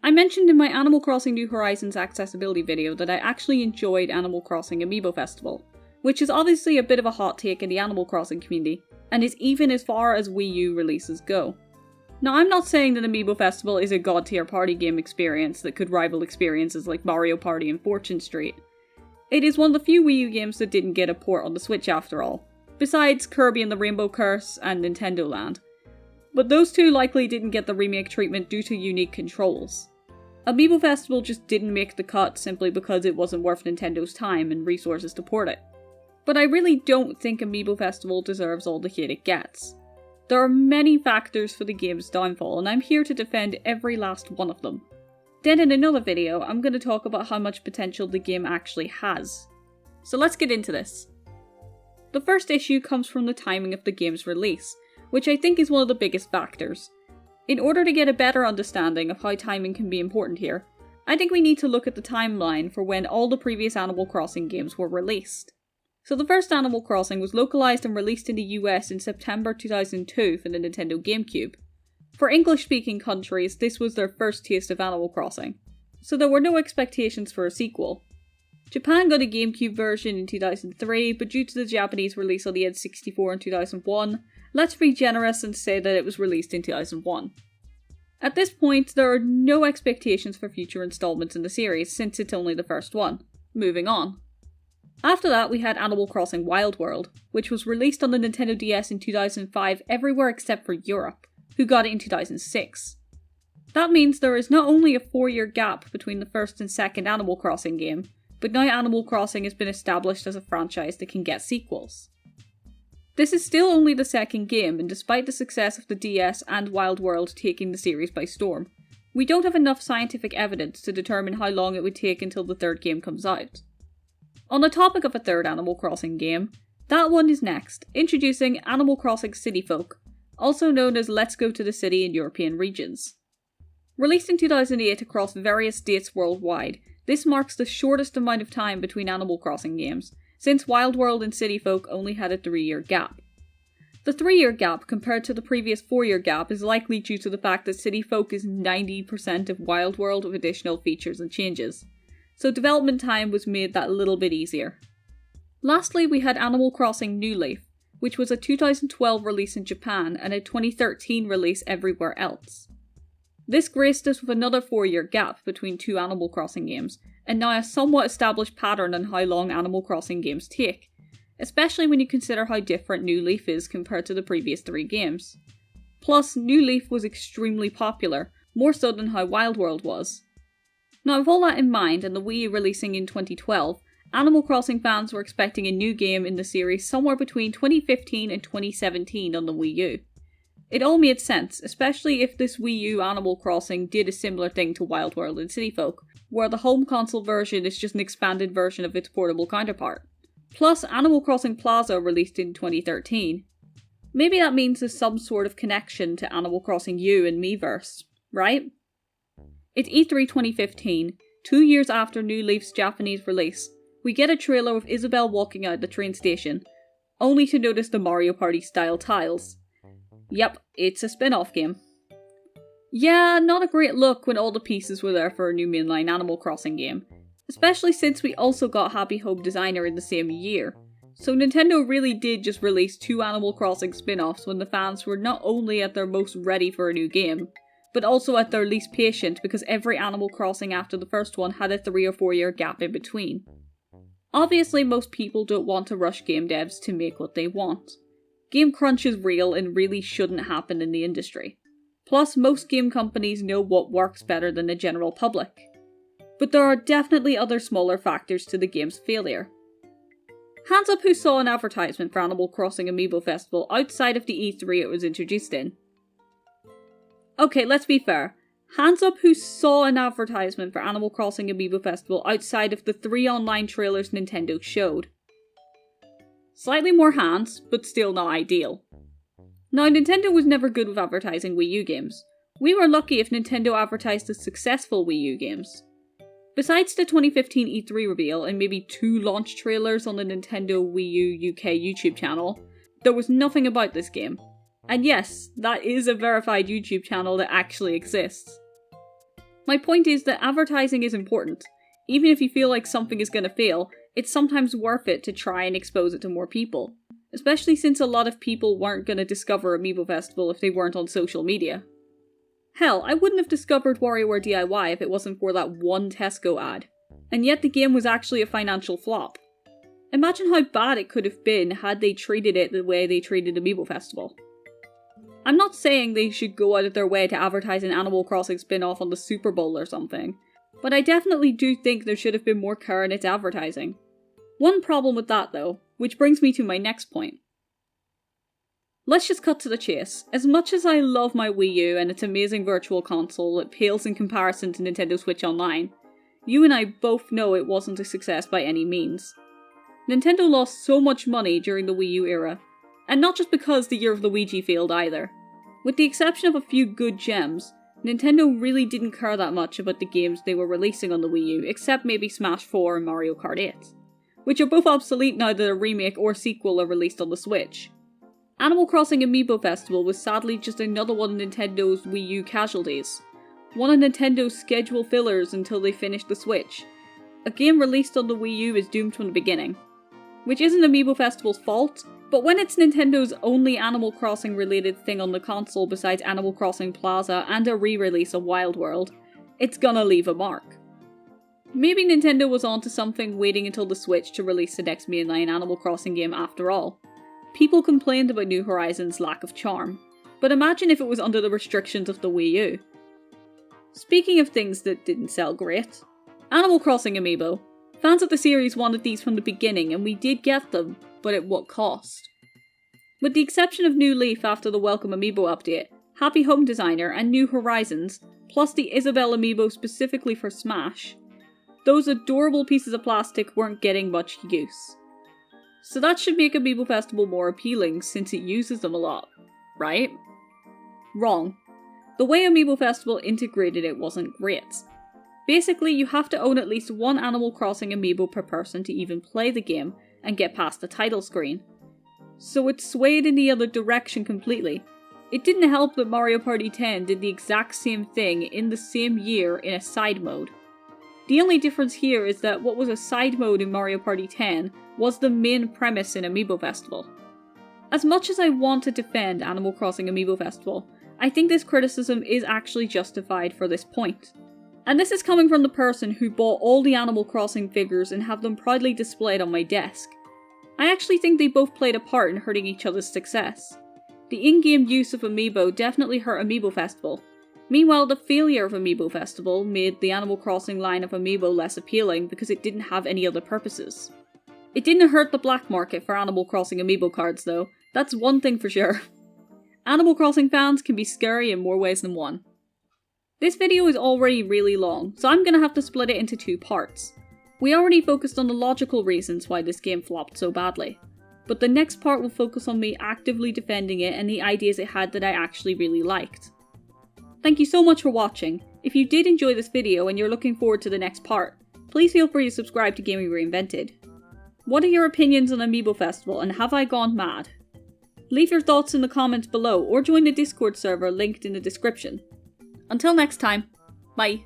I mentioned in my Animal Crossing New Horizons accessibility video that I actually enjoyed Animal Crossing Amiibo Festival, which is obviously a bit of a hot take in the Animal Crossing community, and is even as far as Wii U releases go. Now, I'm not saying that Amiibo Festival is a god-tier party game experience that could rival experiences like Mario Party and Fortune Street. It is one of the few Wii U games that didn't get a port on the Switch after all, besides Kirby and the Rainbow Curse and Nintendo Land. But those two likely didn't get the remake treatment due to unique controls. Amiibo Festival just didn't make the cut simply because it wasn't worth Nintendo's time and resources to port it. But I really don't think Amiibo Festival deserves all the hate it gets. There are many factors for the game's downfall, and I'm here to defend every last one of them. Then in another video, I'm going to talk about how much potential the game actually has. So let's get into this. The first issue comes from the timing of the game's release, which I think is one of the biggest factors. In order to get a better understanding of how timing can be important here, I think we need to look at the timeline for when all the previous Animal Crossing games were released. So the first Animal Crossing was localized and released in the US in September 2002 for the Nintendo GameCube. For English-speaking countries, this was their first taste of Animal Crossing, so there were no expectations for a sequel. Japan got a GameCube version in 2003, but due to the Japanese release on the N64 in 2001, let's be generous and say that it was released in 2001. At this point, there are no expectations for future installments in the series, since it's only the first one. Moving on. After that, we had Animal Crossing Wild World, which was released on the Nintendo DS in 2005 everywhere except for Europe, who got it in 2006. That means there is not only a 4-year gap between the first and second Animal Crossing game, but now Animal Crossing has been established as a franchise that can get sequels. This is still only the second game, and despite the success of the DS and Wild World taking the series by storm, we don't have enough scientific evidence to determine how long it would take until the third game comes out. On the topic of a third Animal Crossing game, that one is next, introducing Animal Crossing City Folk, also known as Let's Go to the City in European regions. Released in 2008 across various dates worldwide, this marks the shortest amount of time between Animal Crossing games, since Wild World and City Folk only had a 3-year gap. The 3-year gap compared to the previous 4-year gap is likely due to the fact that City Folk is 90% of Wild World with additional features and changes, so development time was made that little bit easier. Lastly, we had Animal Crossing New Leaf, which was a 2012 release in Japan and a 2013 release everywhere else. This graced us with another 4-year gap between two Animal Crossing games, and now a somewhat established pattern on how long Animal Crossing games take, especially when you consider how different New Leaf is compared to the previous 3 games. Plus, New Leaf was extremely popular, more so than how Wild World was. Now with all that in mind, and the Wii U releasing in 2012, Animal Crossing fans were expecting a new game in the series somewhere between 2015 and 2017 on the Wii U. It all made sense, especially if this Wii U Animal Crossing did a similar thing to Wild World and City Folk, where the home console version is just an expanded version of its portable counterpart. Plus, Animal Crossing Plaza released in 2013. Maybe that means there's some sort of connection to Animal Crossing U and Miiverse, right? It's E3 2015, 2 years after New Leaf's Japanese release. We get a trailer with Isabelle walking out the train station, only to notice the Mario Party style tiles. Yep, it's a spin-off game. Yeah, not a great look when all the pieces were there for a new mainline Animal Crossing game, especially since we also got Happy Home Designer in the same year. So Nintendo really did just release 2 Animal Crossing spin-offs when the fans were not only at their most ready for a new game, but also at their least patient because every Animal Crossing after the first one had a 3 or 4 year gap in between. Obviously, most people don't want to rush game devs to make what they want. Game crunch is real and really shouldn't happen in the industry. Plus, most game companies know what works better than the general public. But there are definitely other smaller factors to the game's failure. Hands up who saw an advertisement for Animal Crossing Amiibo Festival outside of the E3 it was introduced in. Okay, let's be fair. Hands up who saw an advertisement for Animal Crossing Amiibo Festival outside of the 3 online trailers Nintendo showed. Slightly more hands, but still not ideal. Now, Nintendo was never good with advertising Wii U games. We were lucky if Nintendo advertised the successful Wii U games. Besides the 2015 E3 reveal and maybe 2 launch trailers on the Nintendo Wii U UK YouTube channel, there was nothing about this game. And yes, that is a verified YouTube channel that actually exists. My point is that advertising is important. Even if you feel like something is going to fail, it's sometimes worth it to try and expose it to more people. Especially since a lot of people weren't going to discover Amiibo Festival if they weren't on social media. Hell, I wouldn't have discovered WarioWare DIY if it wasn't for that one Tesco ad. And yet the game was actually a financial flop. Imagine how bad it could have been had they treated it the way they treated Amiibo Festival. I'm not saying they should go out of their way to advertise an Animal Crossing spin-off on the Super Bowl or something, but I definitely do think there should have been more care in its advertising. One problem with that though, which brings me to my next point. Let's just cut to the chase. As much as I love my Wii U and its amazing virtual console, it pales in comparison to Nintendo Switch Online. You and I both know it wasn't a success by any means. Nintendo lost so much money during the Wii U era, and not just because the year of the Ouija failed either. With the exception of a few good gems, Nintendo really didn't care that much about the games they were releasing on the Wii U, except maybe Smash 4 and Mario Kart 8, which are both obsolete now that a remake or sequel are released on the Switch. Animal Crossing Amiibo Festival was sadly just another one of Nintendo's Wii U casualties. One of Nintendo's schedule fillers until they finished the Switch. A game released on the Wii U is doomed from the beginning. Which isn't Amiibo Festival's fault, but when it's Nintendo's only Animal Crossing related thing on the console besides Animal Crossing Plaza and a re-release of Wild World, it's gonna leave a mark. Maybe Nintendo was onto something waiting until the Switch to release the next mainline Animal Crossing game after all. People complained about New Horizons' lack of charm, but imagine if it was under the restrictions of the Wii U. Speaking of things that didn't sell great, Animal Crossing Amiibo. Fans of the series wanted these from the beginning and we did get them, but at what cost? With the exception of New Leaf after the Welcome Amiibo update, Happy Home Designer and New Horizons, plus the Isabelle Amiibo specifically for Smash, those adorable pieces of plastic weren't getting much use. So that should make Amiibo Festival more appealing since it uses them a lot, right? Wrong. The way Amiibo Festival integrated it wasn't great. Basically, you have to own at least one Animal Crossing amiibo per person to even play the game and get past the title screen. So it swayed in the other direction completely. It didn't help that Mario Party 10 did the exact same thing in the same year in a side mode. The only difference here is that what was a side mode in Mario Party 10 was the main premise in Amiibo Festival. As much as I want to defend Animal Crossing Amiibo Festival, I think this criticism is actually justified for this point. And this is coming from the person who bought all the Animal Crossing figures and have them proudly displayed on my desk. I actually think they both played a part in hurting each other's success. The in-game use of Amiibo definitely hurt Amiibo Festival. Meanwhile, the failure of Amiibo Festival made the Animal Crossing line of Amiibo less appealing because it didn't have any other purposes. It didn't hurt the black market for Animal Crossing Amiibo cards though, that's one thing for sure. Animal Crossing fans can be scary in more ways than one. This video is already really long, so I'm gonna have to split it into two parts. We already focused on the logical reasons why this game flopped so badly, but the next part will focus on me actively defending it and the ideas it had that I actually really liked. Thank you so much for watching. If you did enjoy this video and you're looking forward to the next part, please feel free to subscribe to Gaming Reinvented. What are your opinions on Amiibo Festival and have I gone mad? Leave your thoughts in the comments below or join the Discord server linked in the description. Until next time, bye.